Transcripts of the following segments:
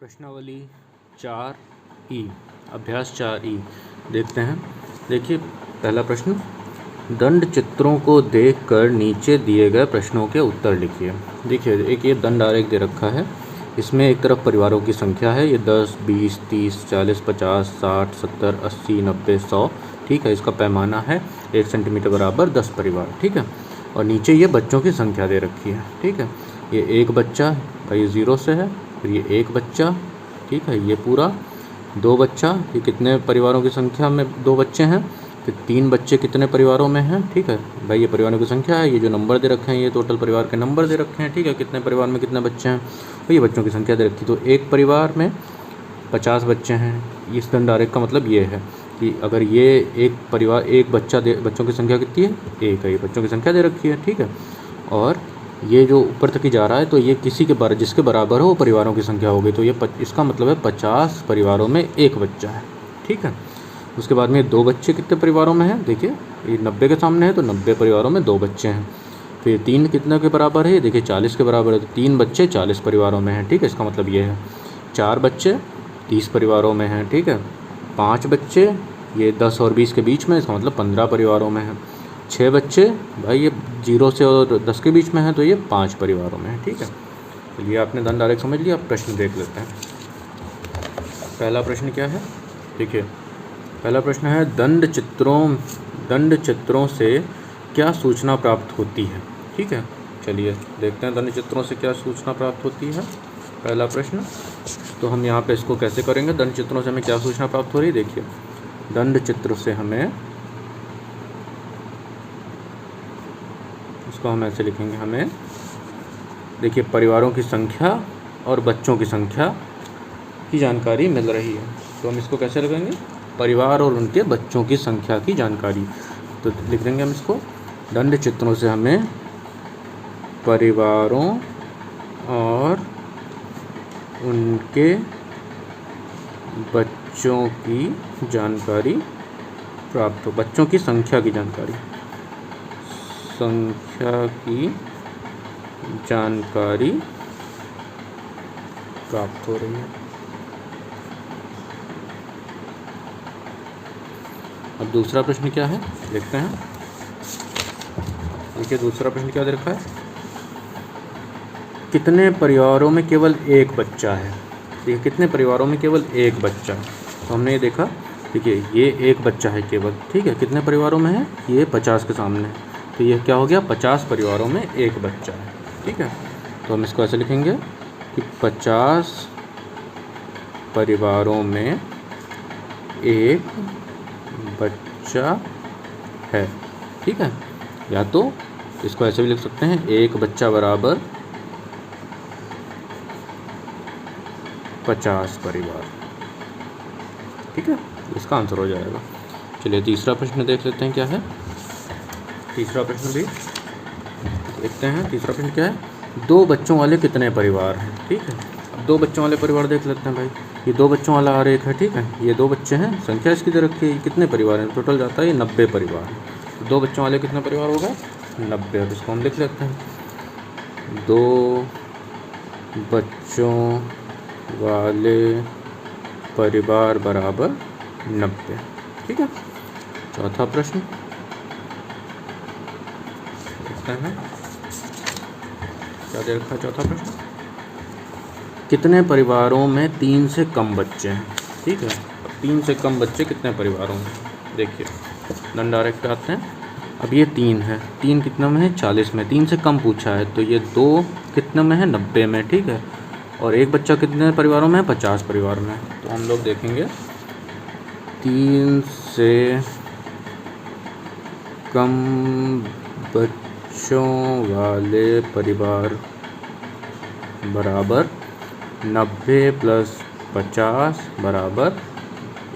प्रश्नावली 4 अभ्यास 4 देखते हैं। देखिए पहला प्रश्न, दंड चित्रों को देखकर नीचे दिए गए प्रश्नों के उत्तर लिखिए। देखिए एक ये दंड आरेख दे रखा है, इसमें एक तरफ परिवारों की संख्या है, ये 10, 20, 30, 40, 50, 60, 70, 80, 90, 100, ठीक है। इसका पैमाना है 1 सेंटीमीटर बराबर 10 परिवार, ठीक है। और नीचे ये बच्चों की संख्या दे रखी है, ठीक है। ये एक बच्चा भाई 0 से है, फिर ये एक बच्चा, ठीक है, ये पूरा 2 बच्चा, ये कितने परिवारों की संख्या में 2 बच्चे हैं, फिर 3 बच्चे कितने परिवारों में हैं, ठीक है भाई, ये परिवारों की संख्या है। ये जो नंबर दे रखे हैं ये टोटल परिवार के नंबर दे रखे हैं, ठीक है, कितने परिवार में कितने बच्चे हैं, और ये बच्चों की संख्या दे रखी। तो एक परिवार में 50 बच्चे हैं। इस दंड आरेख का मतलब ये है कि अगर ये एक परिवार एक बच्चा बच्चों की संख्या कितनी है, एक है, ये बच्चों की संख्या दे रखी है, ठीक है। और ये जो ऊपर तक ही जा रहा है तो ये किसी के जिसके बराबर हो वो परिवारों की संख्या होगी, तो ये इसका मतलब है 50 परिवारों में एक बच्चा है, ठीक है। उसके बाद में 2 बच्चे कितने परिवारों में हैं, देखिए ये 90 के सामने है तो 90 परिवारों में 2 बच्चे हैं। फिर 3 कितने के बराबर है, देखिए 40 के बराबर है, तो 3 बच्चे 40 परिवारों में हैं, ठीक है। इसका मतलब ये है 4 बच्चे 30 परिवारों में हैं, ठीक है। 5 बच्चे ये 10 और 20 के बीच में, इसका मतलब 15 परिवारों में है। 6 बच्चे भाई ये 0 से और 10 के बीच में है, तो ये 5 परिवारों में है, ठीक है। चलिए आपने दंड आरेख समझ लिया, आप प्रश्न देख लेते हैं। पहला प्रश्न क्या है, देखिए पहला प्रश्न है, दंड चित्रों से क्या सूचना प्राप्त होती है, ठीक है। चलिए देखते हैं दंड चित्रों से क्या सूचना प्राप्त होती है। पहला प्रश्न, तो हम यहाँ पे इसको कैसे करेंगे, दंड चित्रों से हमें क्या सूचना प्राप्त हो रही है। देखिए दंड चित्र से हमें, इसको हम ऐसे लिखेंगे, हमें देखिए परिवारों की संख्या और बच्चों की संख्या की जानकारी मिल रही है। तो हम इसको कैसे लिखेंगे, परिवार और उनके बच्चों की संख्या की जानकारी। तो लिख देंगे हम इसको, दंड चित्रों से हमें परिवारों और उनके बच्चों की जानकारी प्राप्त हो, बच्चों की संख्या की जानकारी प्राप्त हो रही है। अब दूसरा प्रश्न क्या है देखते हैं। देखिए दूसरा प्रश्न क्या दे रखा है, कितने परिवारों में केवल एक बच्चा है। देखिए कितने परिवारों में केवल एक बच्चा है, तो हमने ये देखा, देखिए ये एक बच्चा है केवल, ठीक है। कितने परिवारों में है, ये 50 के सामने है, तो ये क्या हो गया, 50 परिवारों में एक बच्चा है, ठीक है। तो हम इसको ऐसे लिखेंगे कि 50 परिवारों में एक बच्चा है, ठीक है। या तो इसको ऐसे भी लिख सकते हैं, एक बच्चा बराबर 50 परिवार, ठीक है, इसका आंसर हो जाएगा। चलिए तीसरा प्रश्न देख लेते हैं क्या है। तीसरा प्रश्न भी देखते हैं। तीसरा प्रश्न क्या है, 2 बच्चों वाले कितने परिवार हैं, ठीक है। अब 2 बच्चों वाले परिवार देख लेते हैं भाई। ये 2 बच्चों वाला आरेख है, ठीक है। ये 2 बच्चे हैं, संख्या इसकी दे रखी है, कितने परिवार हैं, टोटल जाता है ये 90 परिवार है। तो 2 बच्चों वाले कितने परिवार हो गए, 90। अब इसको हम लिख लेते हैं, 2 बच्चों वाले परिवार बराबर 90, ठीक है। चौथा प्रश्न देखते हैं क्या दे रखा है। चौथा प्रश्न, कितने परिवारों में 3 से कम बच्चे हैं, ठीक है। अब 3 से कम बच्चे कितने परिवारों में, देखिए दंड आरेख पे आते हैं। अब ये 3 है, 3 कितने में है, 40 में, 3 से कम पूछा है, तो ये 2 कितने में है, 90 में, ठीक है। और एक बच्चा कितने परिवारों में है, 50 परिवार में। तो हम लोग देखेंगे 3 से कम बच्चों वाले परिवार बराबर 90 + 50 बराबर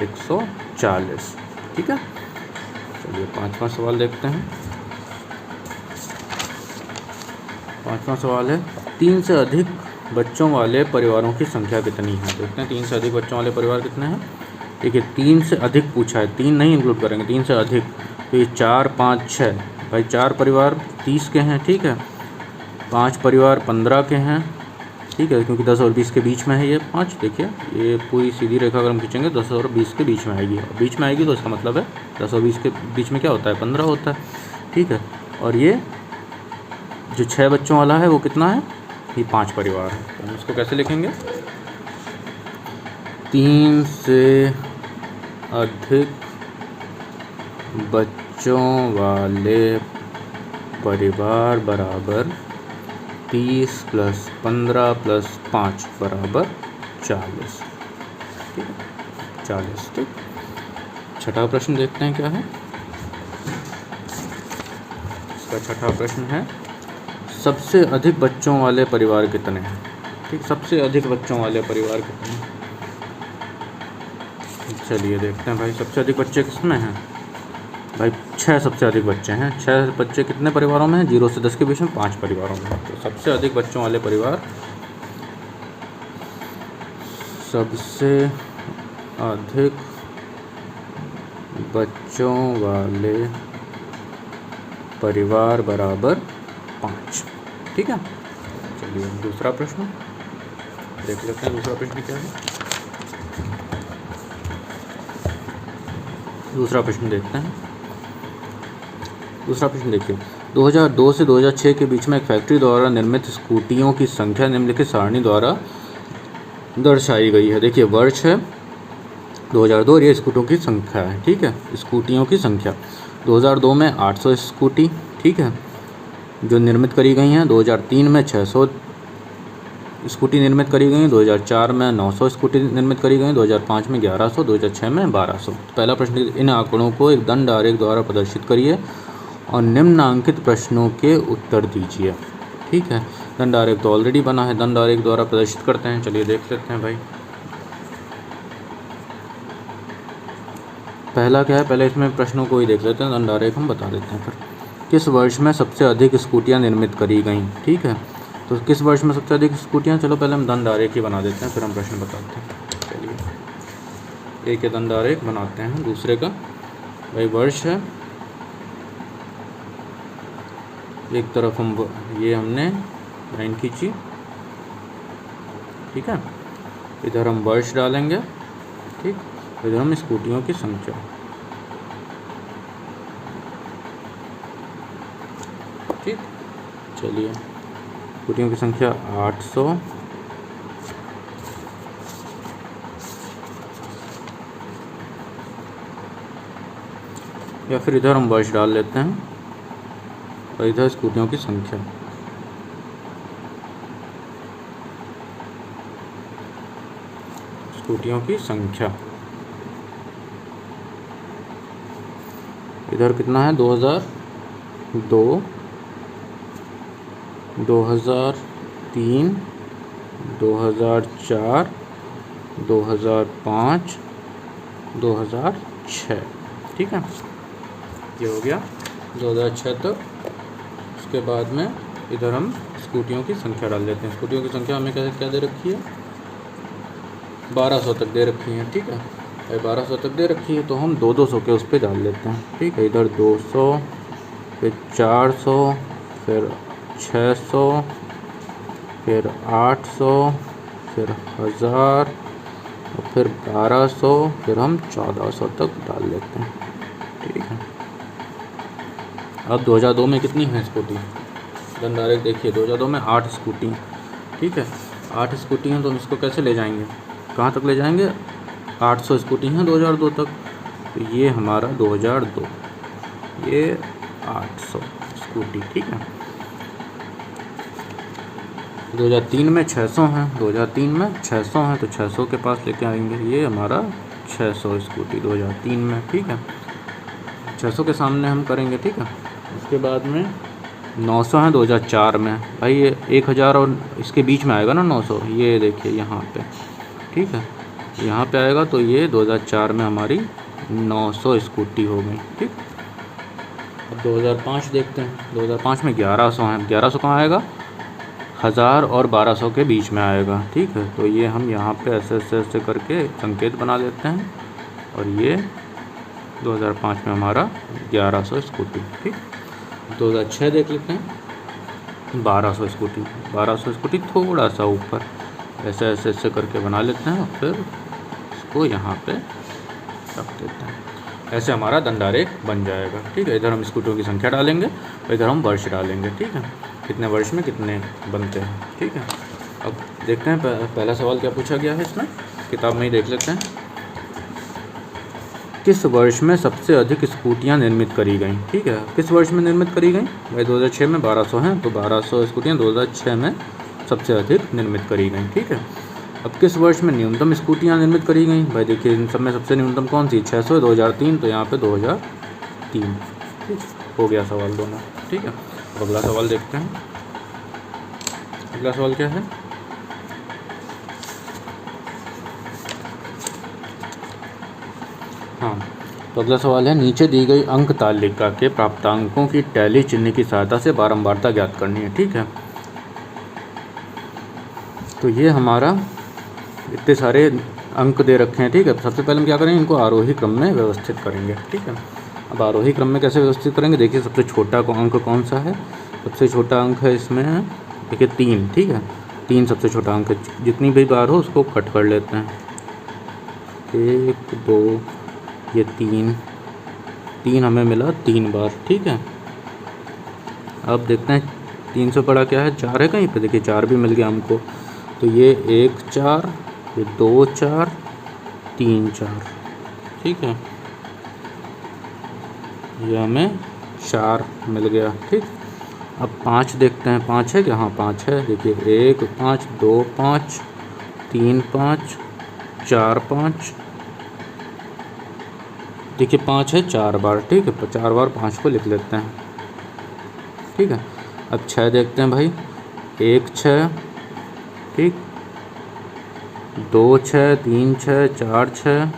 140, ठीक है। चलिए 5वां सवाल देखते हैं। 5वां सवाल है, 3 से अधिक बच्चों वाले परिवारों की संख्या कितनी है। देखते हैं 3 से अधिक बच्चों वाले परिवार कितने हैं। देखिए 3 से अधिक पूछा है, 3 नहीं इंक्लूड करेंगे, 3 से अधिक, तो ये 4, 5, 6 भाई 4 परिवार 30 के हैं, ठीक है। 5 परिवार 15 के हैं, ठीक है, क्योंकि 10 और 20 के बीच में है ये 5। देखिए ये पूरी सीधी रेखा अगर हम खींचेंगे 10 और 20 के बीच में आएगी, और बीच में आएगी तो इसका मतलब है 10 और 20 के बीच में क्या होता है, 15 होता है। ठीक है, और ये जो 6 बच्चों वाला है वो कितना है, ये 5 परिवार है। तो हम इसको कैसे लिखेंगे, 3 से अधिक बच्चों वाले परिवार बराबर 30 + 15 + 5 बराबर 40। ठीक है, 40। ठीक, छठा प्रश्न देखते हैं क्या है। इसका छठा प्रश्न है, सबसे अधिक बच्चों वाले परिवार कितने हैं। ठीक, सबसे अधिक बच्चों वाले परिवार कितने हैं। चलिए देखते हैं भाई, सबसे अधिक बच्चे किसमें हैं भाई, 6 सबसे अधिक बच्चे हैं। 6 बच्चे कितने परिवारों में हैं, 0 से 10 के बीच में 5 परिवारों में। तो सबसे अधिक बच्चों वाले परिवार, सबसे अधिक बच्चों वाले परिवार बराबर 5। ठीक है, चलिए दूसरा प्रश्न देख लेते हैं। दूसरा प्रश्न क्या है, दूसरा प्रश्न देखते हैं। दूसरा प्रश्न देखिए, 2002 से 2006 के बीच में एक फैक्ट्री द्वारा निर्मित स्कूटियों की संख्या निम्नलिखित सारणी द्वारा दर्शाई गई है। देखिए वर्ष है 2002 और ये स्कूटियों की संख्या है। ठीक है, स्कूटियों की संख्या 2002 में 800 स्कूटी, ठीक है, जो निर्मित करी गई हैं। 2003 में 600 स्कूटी निर्मित करी गई, 2004 में 900 स्कूटी निर्मित करी गई, 2005 में 1100, 2006 में 1200। पहला प्रश्न, इन आंकड़ों को एक दंड आरेख द्वारा प्रदर्शित करिए और निम्नांकित प्रश्नों के उत्तर दीजिए। ठीक है, दंड आरेख तो ऑलरेडी बना है, दंड आरेख द्वारा प्रदर्शित करते हैं। चलिए देख लेते हैं भाई। पहला क्या है, पहले इसमें प्रश्नों को ही देख लेते हैं, दंड आरेख हम बता देते हैं फिर। किस वर्ष में सबसे अधिक स्कूटियाँ निर्मित करी गई। ठीक है, तो किस वर्ष में सबसे अधिक स्कूटियाँ, चलो पहले हम दंड आरेख ही बना देते हैं, फिर हम प्रश्न बताते हैं। चलिए एक दंड आरेख बनाते हैं, दूसरे का भाई वर्ष है, एक तरफ हम ये हमने लाइन खींची, ठीक है, इधर हम वर्ष डालेंगे, ठीक, इधर हम स्कूटियों की संख्या, ठीक। चलिए स्कूटियों की संख्या 800, या फिर इधर हम वर्ष डाल लेते हैं और इधर स्कूटियों की संख्या। स्कूटियों की संख्या इधर कितना है, 2002, 2003, 2004, 2005, 2006। ठीक है, ये हो गया 2006 तक। उसके बाद में इधर हम स्कूटियों की संख्या डाल देते हैं। स्कूटियों की संख्या हमें क्या दे रखी है, 1200 तक दे रखी है। ठीक है, 1200 तक दे रखी है, तो हम 200 के उस पर डाल देते हैं। ठीक है, इधर 200, फिर 400, फिर 600, फिर 800, फिर 1000, और फिर 1200, फिर हम 1400 तक डाल देते हैं। ठीक है, अब 2002 में कितनी है स्कूटी, दंड आरेख देखिए, 2002 में 8 स्कूटी। ठीक है, 8 स्कूटी हैं, तो हम इसको कैसे ले जाएंगे, कहाँ तक ले जाएंगे, 800 स्कूटी हैं 2002 तक, तो ये हमारा 2002, ये 800 स्कूटी। ठीक है, 2003 में 600 हैं, 2003 में 600 हैं, तो 600 के पास लेके आएंगे, ये हमारा 600 स्कूटी 2003 में। ठीक है, 600 के सामने हम करेंगे। ठीक है, उसके बाद में 900 हैं 2004 में, भाई ये 1000 और इसके बीच में आएगा ना 900, ये देखिए यहाँ पे। ठीक है, यहाँ पे आएगा, तो ये 2004 में हमारी 900 स्कूटी हो गई। ठीक, अब 2005 देखते हैं। 2005 में 1100 हैं, 1100 कहाँ आएगा, 1000 और 1200 के बीच में आएगा। ठीक है, तो ये हम यहाँ पे ऐसे करके संकेत बना देते हैं, और ये 2005 में हमारा 1100 स्कूटी। ठीक, 2006 देख लेते हैं। 1200 स्कूटी, 1200 स्कूटी थोड़ा सा ऊपर ऐसे ऐसे ऐसे करके बना लेते हैं और फिर इसको यहाँ पे रख देते हैं। ऐसे हमारा दंडारेख बन जाएगा। ठीक है, इधर हम स्कूटियों की संख्या डालेंगे और इधर हम वर्ष डालेंगे। ठीक है, कितने वर्ष में कितने बनते हैं। ठीक है, अब देखते हैं पहला सवाल क्या पूछा गया है इसमें, किताब में ही देख लेते हैं। किस वर्ष में सबसे अधिक स्कूटियाँ निर्मित करी गईं। ठीक है, किस वर्ष में निर्मित करी गईं भाई, 2006 में 1200 हैं, तो 1200 स्कूटियाँ 2006 में सबसे अधिक निर्मित करी गईं। ठीक है, अब किस वर्ष में न्यूनतम स्कूटियाँ निर्मित करी गईं भाई, देखिए इन सब में सबसे न्यूनतम कौन सी, 600, 2003, तो यहाँ पे 2003। ठीक, हो गया सवाल दोनों। ठीक है, अब अगला सवाल देखते हैं। अगला सवाल क्या है, हाँ, तो अगला सवाल है, नीचे दी गई अंक तालिका के प्राप्तांकों की टैली चिन्ह की सहायता से बारंबारता ज्ञात करनी है। ठीक है, तो ये हमारा इतने सारे अंक दे रखे हैं। ठीक है, सबसे पहले हम क्या करेंगे, इनको आरोही क्रम में व्यवस्थित करेंगे। ठीक है, अब आरोही क्रम में कैसे व्यवस्थित करेंगे, देखिए सबसे छोटा अंक कौन सा है, सबसे छोटा अंक है इसमें देखिए 3। ठीक है, 3 सबसे छोटा अंक है, जितनी भी बार हो उसको कट कर लेते हैं, 1 2, ये 3 हमें मिला 3 बार। ठीक है, अब देखते हैं 3 से बड़ा क्या है, 4 है कहीं पे, देखिए 4 भी मिल गया हमको, तो ये 1 4, ये 2 4, 3 4। ठीक है, ये हमें 4 मिल गया। ठीक, अब 5 देखते हैं, 5 है क्या, हाँ 5 है, देखिए 1 5, 2 5, 3 5, 4 5, देखिए 5 है 4 बार। ठीक है, 4 बार 5 को लिख लेते हैं। ठीक है, अब 6 देखते हैं भाई, 1 6, ठीक, 2 6, 3 6, 4 6,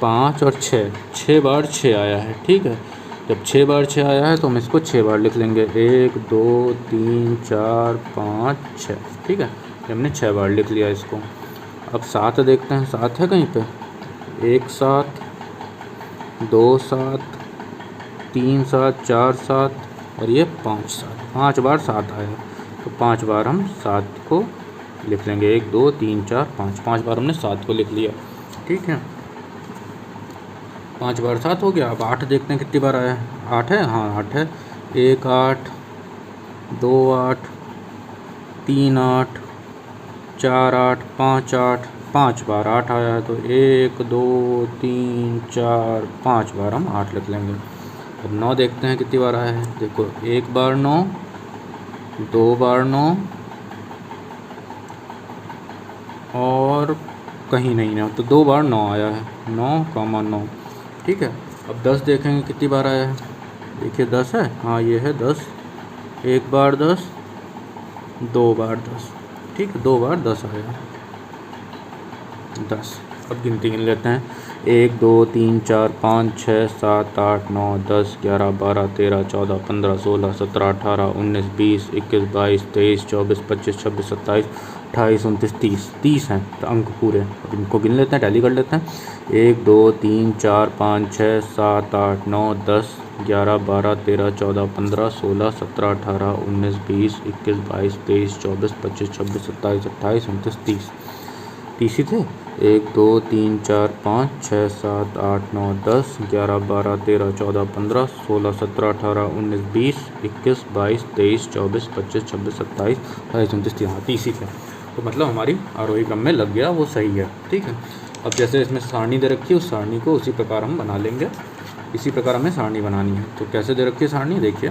5 और 6 बार 6 आया है। ठीक है, जब 6 बार 6 आया है तो हम इसको 6 बार लिख लेंगे, 1 2 3 4 5 6। ठीक है, हमने 6 बार लिख लिया इसको। अब 7 देखते हैं, 7 है कहीं पे, 1 7, 2 7, 3 7, 4 7 और ये 5 7, 5 बार 7 आया, तो 5 बार हम 7 को लिख लेंगे, 1 2 3 4 5, 5 बार हमने 7 को लिख लिया। ठीक है, 5 बार 7 हो गया। अब 8 देखते हैं कितनी बार आया है, 8 है, हाँ 8 है, 1 8, 2 8, 3 8, 4 8, 5 8, 5 बार 8 आया है, तो 1 2 3 4 5 बार हम 8 लिख लेंगे। अब 9 देखते हैं कितनी बार आया है, देखो 1 बार 9, 2 बार 9 और कहीं नहीं है, तो 2 बार 9 आया है, 9 9। ठीक है, अब 10 देखेंगे कितनी बार आया है, देखिए 10 है, हाँ ये है 10, 1 बार 10, 2 बार 10। ठीक है, 2 बार 10 आया, 10। अब गिनती गिन लेते हैं, 1 2 3 4 5 6 7 8 9 10 11 12 13 14 15 16 17 18 19 20 21 22 23 24 25 26 27 28 29 30, 30 हैं तो अंक पूरे। अब इनको गिन लेते हैं, टैली कर लेते हैं, 1 2 3 4 5 6 7 8 9 10 11 12 13 14 15 16 17 18 19 20 21 22 23 24 25 26 27 28 29 30, 30 ही थे। 1 2 3 4 5 6 7 8 9 10 11 12 13 14 15 16 17 18 19 20 21 22 23 24 25 26 27 28 29 30, 30 ही थे, तो मतलब हमारी आरोही क्रम में लग गया, वो सही है। ठीक है, अब जैसे इसमें सारणी दे रखी है, उस सारणी को उसी प्रकार हम बना लेंगे, इसी प्रकार हमें सारणी बनानी है। तो कैसे दे रखी है सारणी, देखिए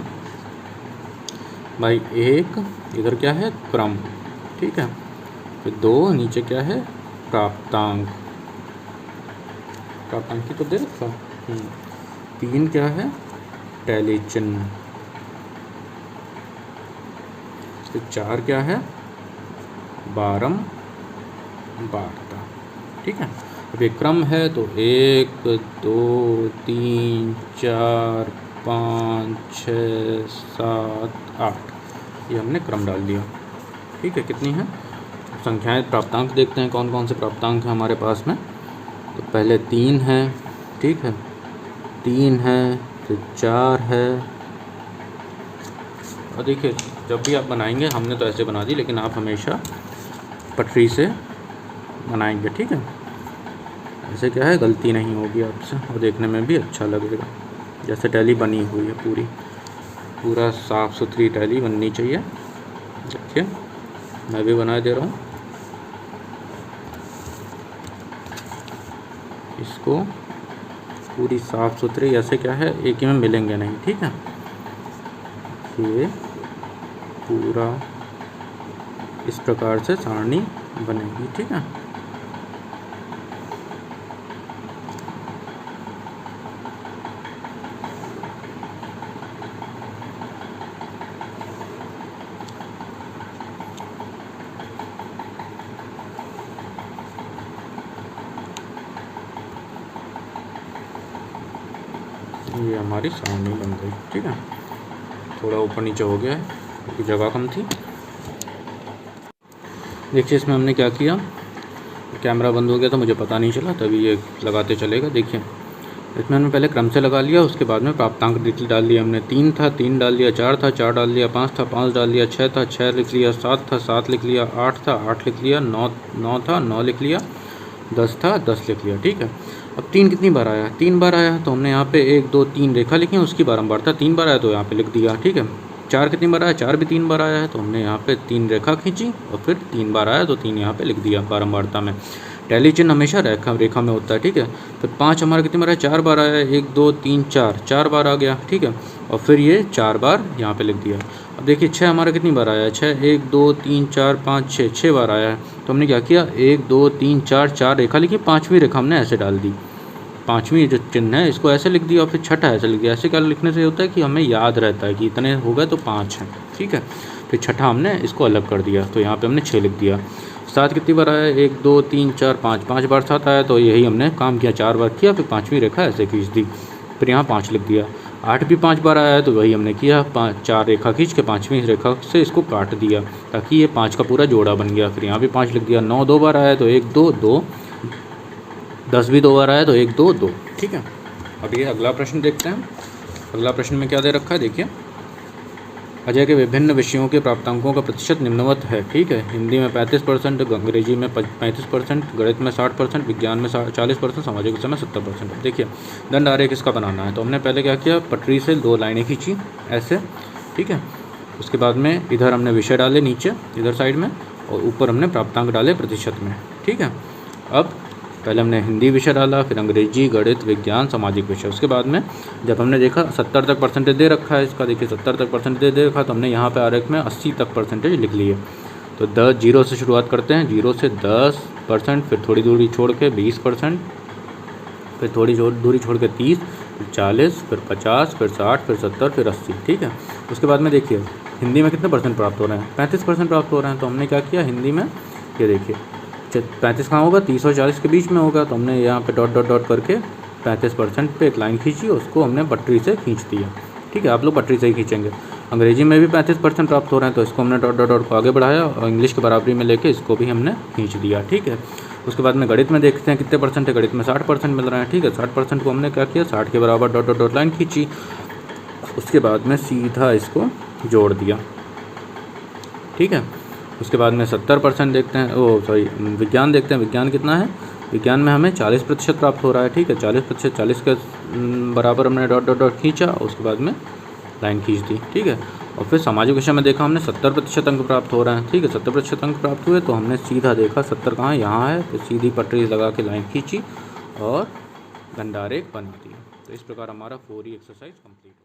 भाई, एक इधर क्या है क्रम, ठीक है, फिर 2 नीचे क्या है प्राप्तांक, प्राप्तांक की तो दे रखा, 3 क्या है टैली चिन्ह, फिर 4 क्या है बारंबारता। ठीक है, अब एक क्रम है तो 1 2 3 4 5 6 7 8, ये हमने क्रम डाल दिया। ठीक है, कितनी है संख्याएं, प्राप्तांक देखते हैं कौन कौन से प्राप्तांक हैं हमारे पास में। तो पहले 3 है, ठीक है, 3 है, फिर 4 है, और देखिए जब भी आप बनाएंगे, हमने तो ऐसे बना दी, लेकिन आप हमेशा पटरी से बनाएंगे, ठीक है। ऐसे क्या है, गलती नहीं होगी आपसे और देखने में भी अच्छा लगेगा। जैसे टैली बनी हुई है पूरा साफ़ सुथरी टैली बननी चाहिए। देखिए मैं भी बना दे रहा हूँ इसको, पूरी साफ़ सुथरी। ऐसे क्या है, एक ही में मिलेंगे नहीं, ठीक है। ये पूरा इस प्रकार से सारणी बनेगी, ठीक है। ये हमारी सारणी बन गई, ठीक है। थोड़ा ऊपर नीचे हो गया है क्योंकि जगह कम थी। देखिए इसमें हमने क्या किया, कैमरा बंद हो गया तो मुझे पता नहीं चला, तभी ये लगाते चलेगा। देखिए इसमें हमने पहले क्रम से लगा लिया, उसके बाद में प्राप्तांक डाल लिया हमने। 3 था 3 डाल लिया, 4 था 4 डाल लिया, 5 था 5 डाल लिया, 6 था 6 लिख लिया, 7 था 7 लिख लिया, 8 था 8 लिख लिया, 9 था 9 लिख लिया, 10 था 10 लिख लिया, ठीक है। अब 3 कितनी बार आया, 3 बार आया तो हमने यहाँ पे 1 2 3 रेखा लिखी है, उसकी बारंबारता 3 बार आया तो यहाँ पे लिख दिया, ठीक है। 4 कितनी बार आया, 4 भी 3 बार आया है तो हमने यहाँ पे 3 रेखा खींची और फिर 3 बार आया तो 3 यहाँ पे लिख दिया बारंबारता में। टैली चिन्ह हमेशा रेखा में होता है, ठीक है। फिर 5 हमारा कितनी बार आया, 4 बार आया है, 1 2 3 4 बार आ गया, ठीक है। और फिर ये 4 बार यहाँ पे लिख दिया। अब देखिए 6 हमारा कितनी बार आया है, 6 1 2 3 4 5 6 बार आया है तो हमने क्या किया, 1 2 3 4 रेखा लिखी, 5वीं रेखा हमने ऐसे डाल दी। 5वीं जो चिन्ह है इसको ऐसे लिख दिया और फिर छठा ऐसे लिख दिया। ऐसे क्या लिखने से होता है कि हमें याद रहता है कि इतने हो गए तो 5 हैं, ठीक है। फिर छठा हमने इसको अलग कर दिया तो यहाँ पे हमने 6 लिख दिया। 7 कितनी बार आया, 1 2 3 4 5 बार 7 आया तो यही हमने काम किया, 4 बार किया, फिर 5वीं रेखा ऐसे खींच दी, फिर यहाँ 5 लिख दिया। 8 भी 5 बार आया है तो वही हमने किया, 4 रेखा खींच के 5वीं रेखा से इसको काट दिया ताकि ये 5 का पूरा जोड़ा बन गया। फिर यहाँ भी 5 लिख दिया। 9 2 बार आया तो 1 2 2, 10 भी 2 बार आया तो 1 2 2, ठीक है। अब ये अगला प्रश्न देखते हैं। अगला प्रश्न में क्या दे रखा है, देखिए अजय के विभिन्न विषयों के प्राप्तांकों का प्रतिशत निम्नवत है, ठीक है। हिंदी में 35%, अंग्रेजी में 35%, गणित में 60%, विज्ञान में 40%, सामाजिक विषय में 70%। देखिए दंड आरेख इसका बनाना है तो हमने पहले क्या किया, पटरी से 2 लाइनें खींची ऐसे, ठीक है। उसके बाद में इधर हमने विषय डाले नीचे इधर साइड में और ऊपर हमने प्राप्तांक डाले प्रतिशत में, ठीक है। अब पहले हमने हिंदी विषय डाला, फिर अंग्रेजी, गणित, विज्ञान, सामाजिक विषय। उसके बाद में जब हमने देखा 70 तक परसेंटेज दे रखा है इसका, देखिए 70 तक परसेंटेज दे रखा तो हमने यहाँ पे आरेख में 80 तक परसेंटेज लिख लिए। तो 0 से शुरुआत करते हैं, 0 से 10%, फिर थोड़ी दूरी छोड़ के 20%, फिर थोड़ी दूरी छोड़ के 30, फिर 40, फिर 50, फिर 60, फिर 70, फिर 80, ठीक है। उसके बाद में देखिए हिंदी में कितने परसेंट प्राप्त हो रहे हैं, 35% प्राप्त हो रहे हैं तो हमने क्या किया, हिंदी में ये देखिए 35 कहाँ होगा, 30 और 40 के बीच में होगा तो हमने यहाँ पे डॉट डॉट डॉट करके 35% पे एक लाइन खींची, उसको हमने पटरी से खींच दिया, ठीक है। आप लोग पटरी से ही खींचेंगे। अंग्रेजी में भी 35% प्राप्त हो रहे हैं तो इसको हमने डॉट डॉट डॉट को आगे बढ़ाया और इंग्लिश के बराबरी में लेके इसको भी हमने खींच दिया, ठीक है। उसके बाद में गणित में देखते हैं कितने परसेंट है, गणित में 60% मिल रहे हैं, ठीक है। 60% को हमने क्या किया, 60 के बराबर डॉट डॉट डॉट लाइन खींची, उसके बाद में सीधा इसको जोड़ दिया, ठीक है। उसके बाद में 70% देखते हैं, विज्ञान देखते हैं। विज्ञान कितना है, विज्ञान में हमें 40% प्राप्त हो रहा है, ठीक है। 40%, 40 के बराबर हमने डॉट डॉट डॉट खींचा, उसके बाद में लाइन खींच दी, ठीक है। और फिर सामाजिक विषय में देखा हमने 70% अंक प्राप्त हो रहे हैं, ठीक है। 70% अंक प्राप्त हुए तो हमने सीधा देखा 70 कहाँ है, यहाँ है, तो सीधी पटरी लगा के लाइन खींची और दंड आरेख बना दी। तो इस प्रकार हमारा 4E एक्सरसाइज कंप्लीट।